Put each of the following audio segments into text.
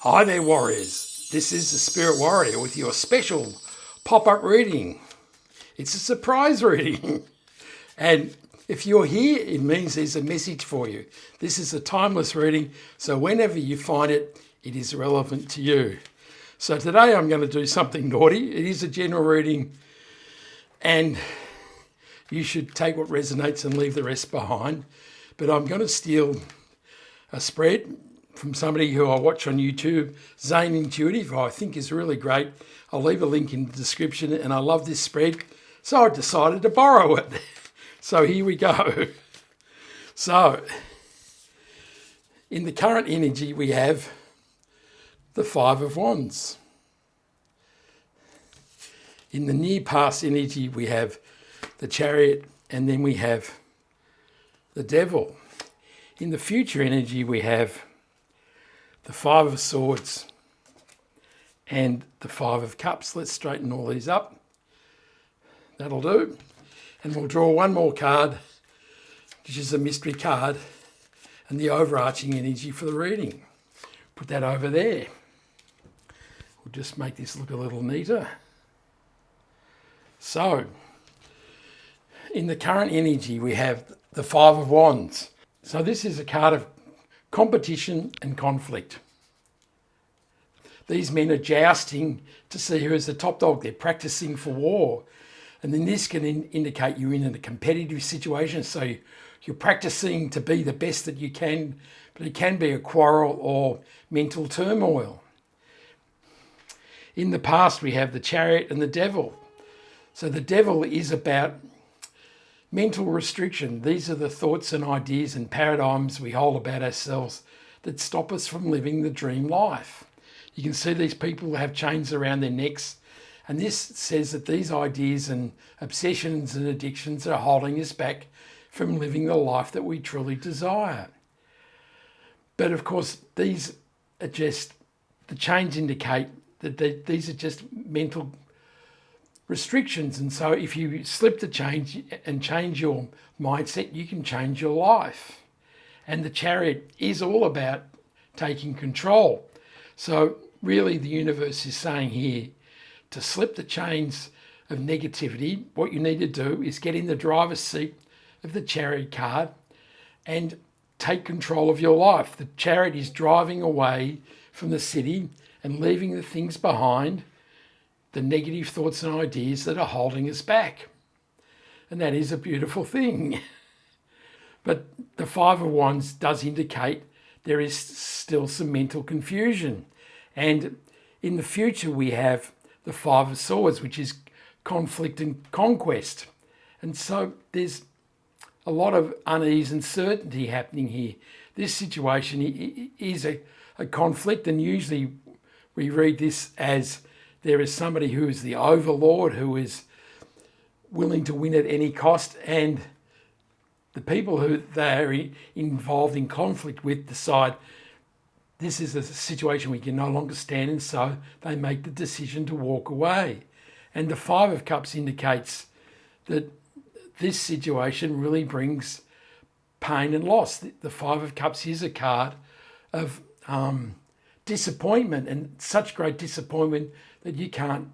Hi there, warriors. This is the Spirit Warrior with your special pop-up reading. It's a surprise reading. And if you're here, it means there's a message for you. This is a timeless reading, so whenever you find it, it is relevant to you. So today I'm going to do something naughty. It is a general reading, and you should take what resonates and leave the rest behind. But I'm going to steal a spread from somebody who I watch on YouTube, Zane Intuitive, who I think is really great. I'll leave a link in the description, and I love this spread, so I decided to borrow it. So here we go. So, in the current energy, we have the Five of Wands. In the near past energy, we have the Chariot, and then we have the Devil. In the future energy, we have the Five of Swords and the Five of Cups. Let's straighten all these up. That'll do. And we'll draw one more card, which is a mystery card, and the overarching energy for the reading. Put that over there. We'll just make this look a little neater. So, in the current energy, we have the Five of Wands. So this is a card of competition and conflict. These men are jousting to see who is the top dog. They're practicing for war. And then this can indicate you're in a competitive situation. So you're practicing to be the best that you can, but it can be a quarrel or mental turmoil. In the past, we have the Chariot and the Devil. So the Devil is about mental restriction. These are the thoughts and ideas and paradigms we hold about ourselves that stop us from living the dream life. You can see these people have chains around their necks, and this says that these ideas and obsessions and addictions are holding us back from living the life that we truly desire. But of course, these are just, the chains indicate that these are just mental restrictions, and so if you slip the chains and change your mindset, you can change your life. And the Chariot is all about taking control. So really the universe is saying here, to slip the chains of negativity, what you need to do is get in the driver's seat of the Chariot card and take control of your life. The Chariot is driving away from the city and leaving the things behind, the negative thoughts and ideas that are holding us back. And that is a beautiful thing. But the Five of Wands does indicate there is still some mental confusion. And in the future, we have the Five of Swords, which is conflict and conquest. And so there's a lot of unease and uncertainty happening here. This situation is a conflict, and usually we read this as there is somebody who is the overlord, who is willing to win at any cost, and the people who they are involved in conflict with decide this is a situation we can no longer stand in, so they make the decision to walk away. And the Five of Cups indicates that this situation really brings pain and loss. The Five of Cups is a card of disappointment, and such great disappointment that you can't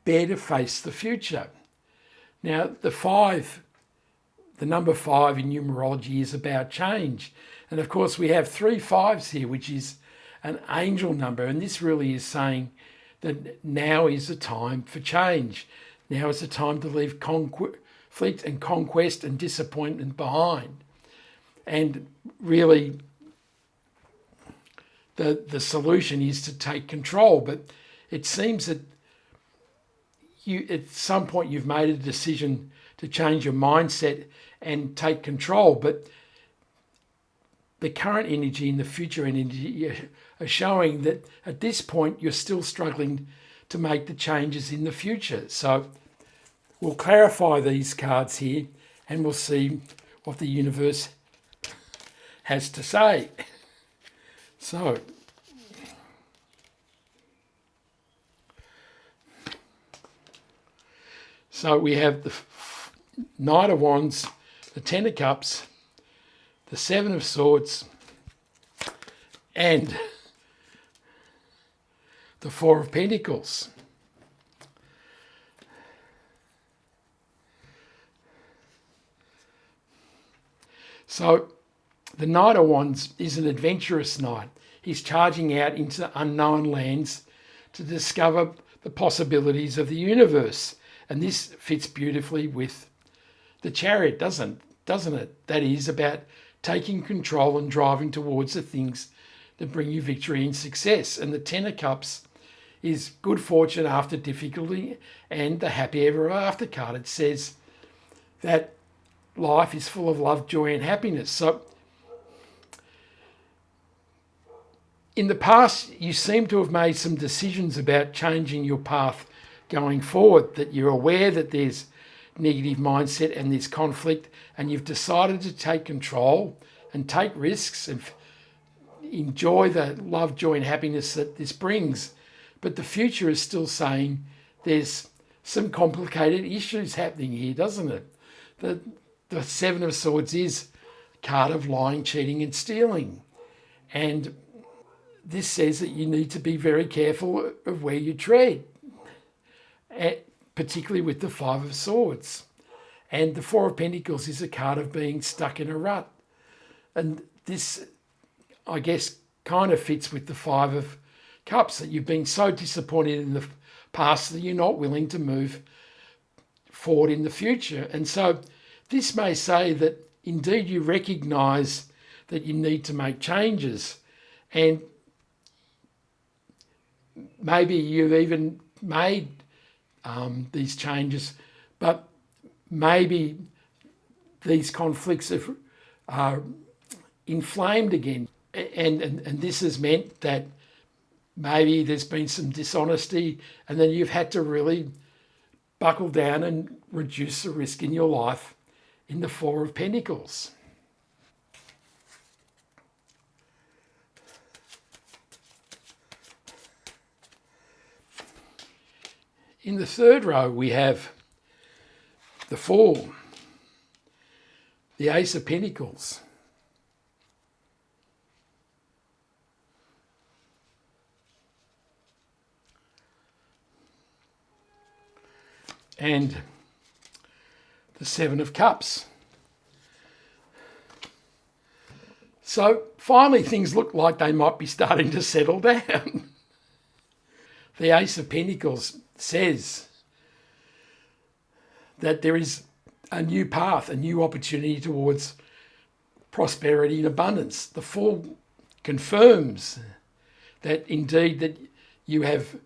bear to face the future. Now, the number 5 in numerology is about change. And of course, we have 3 5s here, which is an angel number. And this really is saying that now is the time for change. Now is the time to leave conflict and conquest and disappointment behind. And really, the solution is to take control. But it seems that at some point you've made a decision to change your mindset and take control, but the current energy and the future energy are showing that at this point you're still struggling to make the changes in the future. So we'll clarify these cards here and we'll see what the universe has to say. So we have the Knight of Wands, the Ten of Cups, the Seven of Swords, and the Four of Pentacles. So the Knight of Wands is an adventurous knight. He's charging out into unknown lands to discover the possibilities of the universe. And this fits beautifully with the Chariot, doesn't it? That is about taking control and driving towards the things that bring you victory and success. And the Ten of Cups is good fortune after difficulty and the happy ever after card. It says that life is full of love, joy and happiness. So in the past, you seem to have made some decisions about changing your path going forward, that you're aware that there's negative mindset and there's conflict, and you've decided to take control and take risks and enjoy the love, joy and happiness that this brings. But the future is still saying there's some complicated issues happening here, doesn't it? The Seven of Swords is a card of lying, cheating and stealing. And this says that you need to be very careful of where you tread, particularly with the Five of Swords. And the Four of Pentacles is a card of being stuck in a rut. And this, I guess, kind of fits with the Five of Cups, that you've been so disappointed in the past that you're not willing to move forward in the future. And so this may say that indeed you recognise that you need to make changes, and maybe you've even made these changes, but maybe these conflicts are inflamed again. And this has meant that maybe there's been some dishonesty, and then you've had to really buckle down and reduce the risk in your life in the Four of Pentacles. In the third row, we have the Fool, the Ace of Pentacles, and the Seven of Cups. So finally things look like they might be starting to settle down. The Ace of Pentacles says that there is a new path, a new opportunity towards prosperity and abundance. The Fool confirms that indeed that you have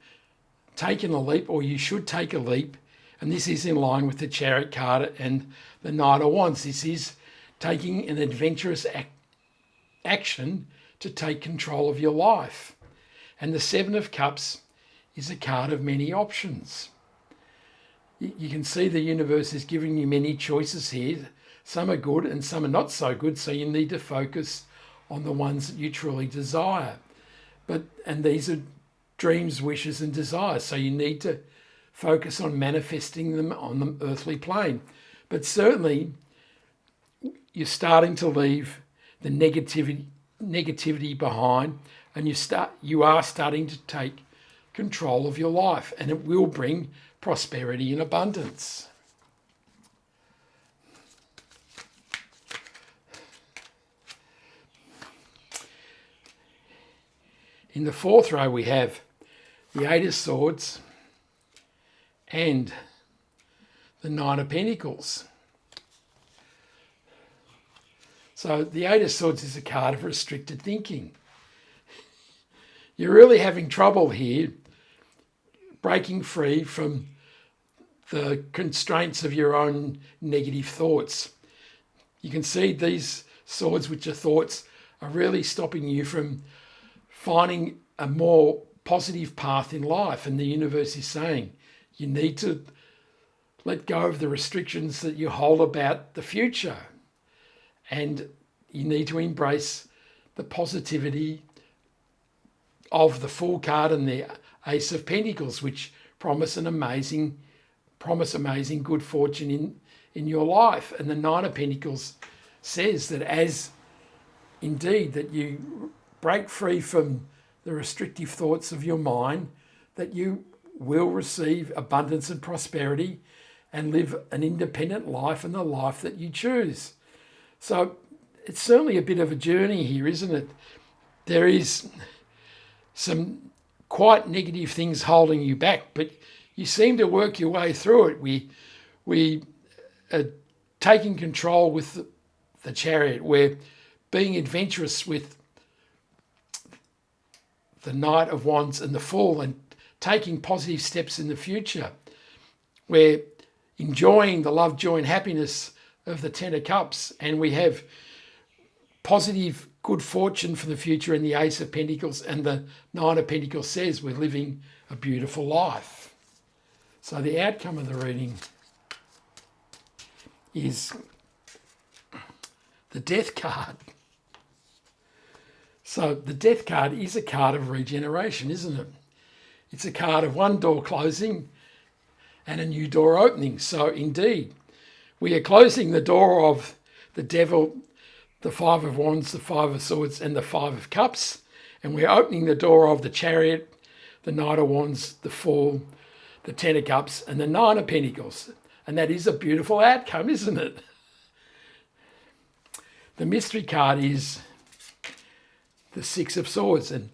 taken a leap, or you should take a leap, and this is in line with the Chariot card and the Knight of Wands. This is taking an adventurous action to take control of your life. And the Seven of Cups is a card of many options. You can see the universe is giving you many choices here. Some are good and some are not so good, so you need to focus on the ones that you truly desire. And these are dreams, wishes and desires, so you need to focus on manifesting them on the earthly plane. But certainly you're starting to leave the negativity behind, and you are starting to take control of your life, and it will bring prosperity and abundance. In the fourth row, we have the Eight of Swords and the Nine of Pentacles. So the Eight of Swords is a card of restricted thinking. You're really having trouble here breaking free from the constraints of your own negative thoughts. You can see these swords, which are thoughts, are really stopping you from finding a more positive path in life. And the universe is saying you need to let go of the restrictions that you hold about the future. And you need to embrace the positivity of the Fool card and the Ace of Pentacles, which promise amazing good fortune in your life. And the Nine of Pentacles says that as indeed that you break free from the restrictive thoughts of your mind, that you will receive abundance and prosperity and live an independent life and the life that you choose. So it's certainly a bit of a journey here, isn't it? There is some quite negative things holding you back, but you seem to work your way through it. We are taking control with the Chariot. We're being adventurous with the Knight of Wands and the Fool, and taking positive steps in the future. We're enjoying the love, joy and happiness of the Ten of Cups, and we have positive good fortune for the future in the Ace of Pentacles, and the Nine of Pentacles says we're living a beautiful life. So the outcome of the reading is the Death card. So the Death card is a card of regeneration, isn't it? It's a card of one door closing and a new door opening. So indeed, we are closing the door of the Devil, the Five of Wands, the Five of Swords and the Five of Cups. And we're opening the door of the Chariot, the Knight of Wands, the Fool, the Ten of Cups and the Nine of Pentacles. And that is a beautiful outcome, isn't it? The mystery card is the Six of Swords, and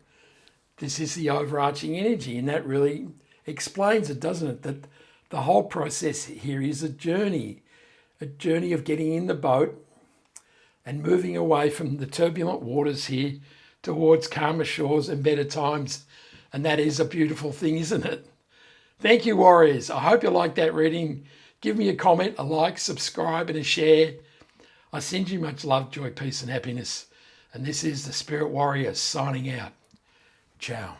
this is the overarching energy, and that really explains it, doesn't it? That the whole process here is a journey of getting in the boat and moving away from the turbulent waters here towards calmer shores and better times, and that is a beautiful thing, isn't it? Thank you, warriors. I hope you liked that reading. Give me a comment, a like, subscribe and a share. I send you much love, joy, peace and happiness. And this is the Spirit Warrior signing out. Ciao.